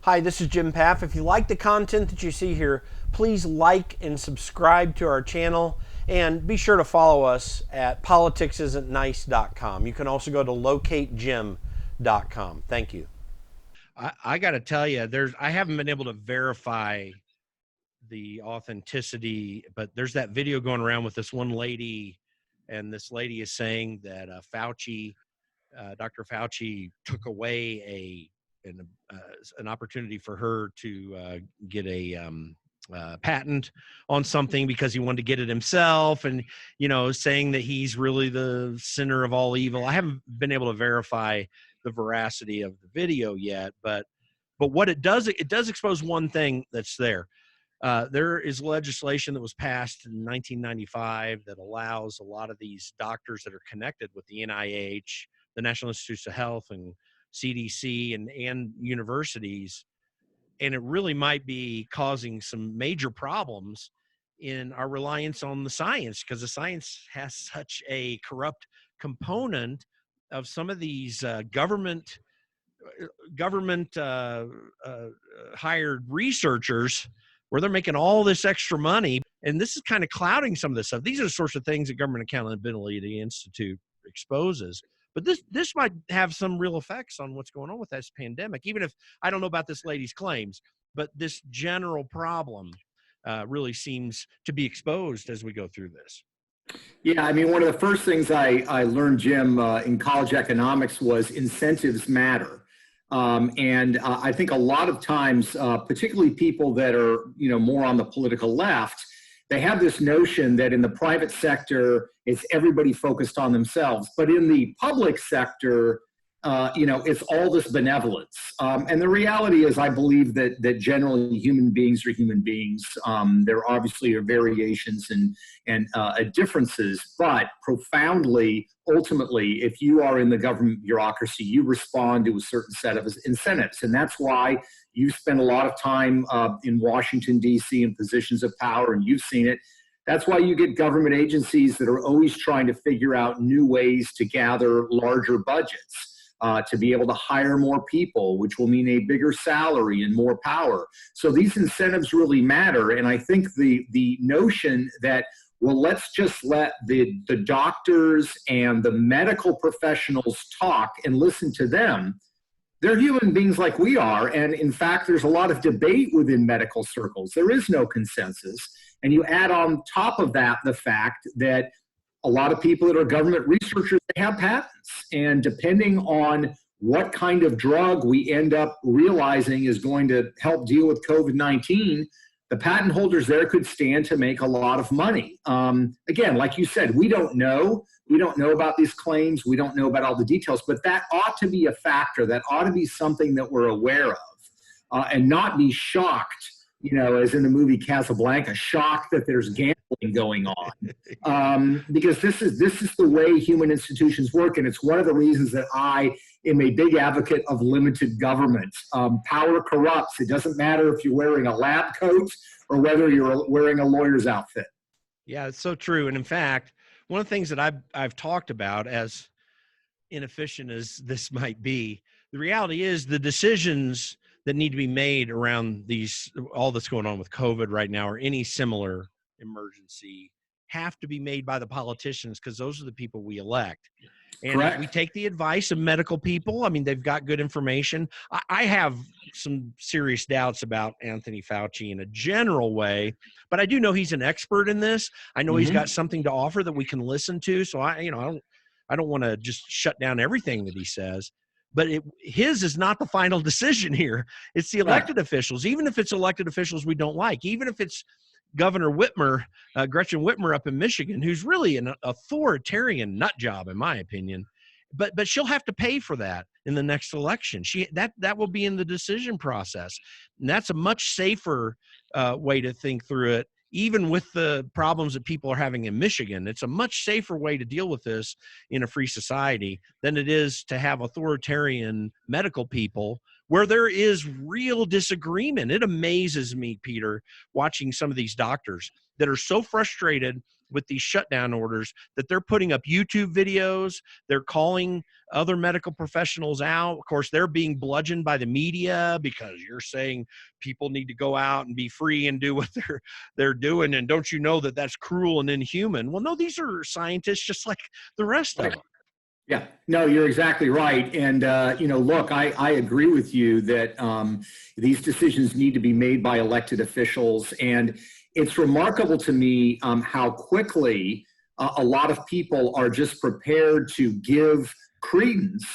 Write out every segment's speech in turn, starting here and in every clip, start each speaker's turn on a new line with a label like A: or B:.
A: Hi, this is Jim Paff. If you like the content that you see here, please like and subscribe to our channel, and be sure to follow us at politicsisn'tnice.com. You can also go to locatejim.com. Thank you.
B: I got to tell you, I haven't been able to verify the authenticity, but there's that video going around with this one lady, and this lady is saying that Dr. Fauci took away an opportunity for her to get a patent on something because he wanted to get it himself, and saying that he's really the center of all evil. I haven't been able to verify the veracity of the video yet, but what it does expose one thing that's there. There is legislation that was passed in 1995 that allows a lot of these doctors that are connected with the NIH, the National Institutes of Health, and CDC, and universities, and it really might be causing some major problems in our reliance on the science, because the science has such a corrupt component of some of these government hired researchers, where they're making all this extra money, and this is kind of clouding some of this stuff. These are the sorts of things that Government Accountability Institute exposes. But this might have some real effects on what's going on with this pandemic, even if I don't know about this lady's claims, but this general problem really seems to be exposed as we go through this.
C: Yeah, I mean, one of the first things I learned, Jim, in college economics was incentives matter. And I think a lot of times, particularly people that are, more on the political left, they have this notion that in the private sector, it's everybody focused on themselves. But in the public sector, it's all this benevolence. And the reality is, I believe that generally human beings are human beings. There obviously are variations and differences, but profoundly, ultimately, if you are in the government bureaucracy, you respond to a certain set of incentives. And that's why you spend a lot of time in Washington, D.C. in positions of power, and you've seen it. That's why you get government agencies that are always trying to figure out new ways to gather larger budgets. To be able to hire more people, which will mean a bigger salary and more power. So these incentives really matter. And I think the notion that, well, let's just let the doctors and the medical professionals talk and listen to them. They're human beings like we are. And in fact, there's a lot of debate within medical circles. There is no consensus. And you add on top of that the fact that a lot of people that are government researchers, they have patents. And depending on what kind of drug we end up realizing is going to help deal with COVID-19, the patent holders there could stand to make a lot of money. Again, like you said, we don't know. We don't know about these claims. We don't know about all the details, but that ought to be a factor. That ought to be something that we're aware of, and not be shocked, as in the movie Casablanca, shocked that there's gambling going on, because this is the way human institutions work, and it's one of the reasons that I am a big advocate of limited government. Power corrupts. It doesn't matter if you're wearing a lab coat or whether you're wearing a lawyer's outfit.
B: Yeah, it's so true. And in fact, one of the things that I've talked about, as inefficient as this might be, the reality is the decisions that need to be made around all that's going on with COVID right now, or any similar emergency, have to be made by the politicians, because those are the people we elect. And
C: Correct.
B: We take the advice of medical people. I mean, they've got good information. I have some serious doubts about Anthony Fauci in a general way, but I do know he's an expert in this. I know he's got something to offer that we can listen to. So I don't want to just shut down everything that he says. But his is not the final decision here. It's the elected officials, even if it's elected officials we don't like, even if it's Governor Whitmer, Gretchen Whitmer up in Michigan, who's really an authoritarian nut job, in my opinion. But she'll have to pay for that in the next election. That will be in the decision process. And that's a much safer way to think through it. Even with the problems that people are having in Michigan, it's a much safer way to deal with this in a free society than it is to have authoritarian medical people where there is real disagreement. It amazes me, Peter, watching some of these doctors that are so frustrated with these shutdown orders that they're putting up YouTube videos. They're calling other medical professionals out. Of course, they're being bludgeoned by the media because you're saying people need to go out and be free and do what they're doing. And don't you know that that's cruel and inhuman? Well, no, these are scientists just like the rest of them.
C: Yeah, no, you're exactly right. And, look, I agree with you that these decisions need to be made by elected officials. And it's remarkable to me how quickly a lot of people are just prepared to give credence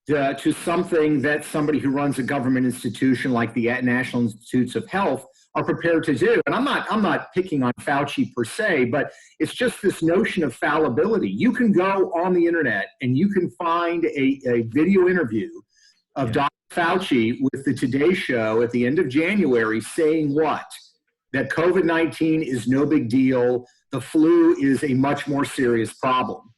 C: to something that somebody who runs a government institution like the National Institutes of Health are prepared to do. And I'm not picking on Fauci per se, but it's just this notion of fallibility. You can go on the internet and you can find a video interview of Dr. Fauci with the Today Show at the end of January saying what? That COVID-19 is no big deal. The flu is a much more serious problem.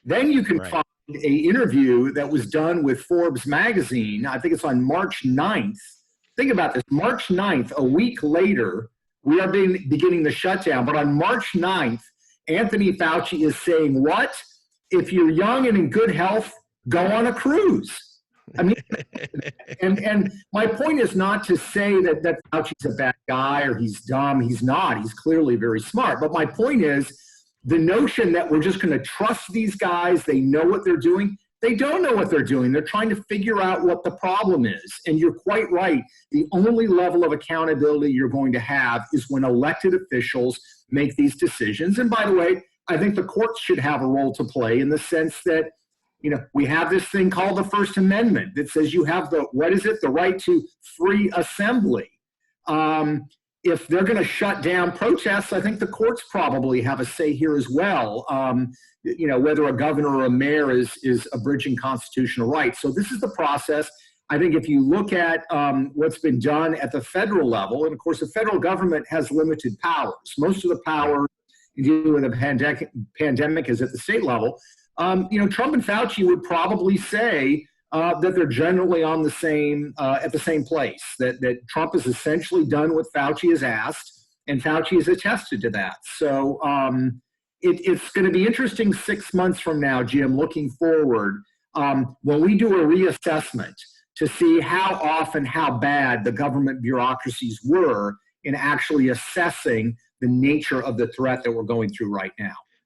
C: Then you can find an interview that was done with Forbes magazine. I think it's on March 9th. Think about this, March 9th, a week later, we are beginning the shutdown. But on March 9th, Anthony Fauci is saying, what? If you're young and in good health, go on a cruise. I mean, and my point is not to say that Fauci's a bad guy or he's dumb. He's not. He's clearly very smart. But my point is the notion that we're just going to trust these guys, they know what they're doing. They don't know what they're doing. They're trying to figure out what the problem is. And you're quite right. The only level of accountability you're going to have is when elected officials make these decisions. And by the way, I think the courts should have a role to play in the sense that, we have this thing called the First Amendment that says you have the right to free assembly. If they're going to shut down protests, I think the courts probably have a say here as well. Whether a governor or a mayor is abridging constitutional rights. So this is the process. I think if you look at what's been done at the federal level, and of course the federal government has limited powers. Most of the power in dealing with a pandemic is at the state level. Trump and Fauci would probably say that they're generally on the same at the same place. That Trump has essentially done what Fauci has asked, and Fauci has attested to that. So it's going to be interesting 6 months from now, Jim, looking forward, when we do a reassessment to see how often, how bad the government bureaucracies were in actually assessing the nature of the threat that we're going through right now.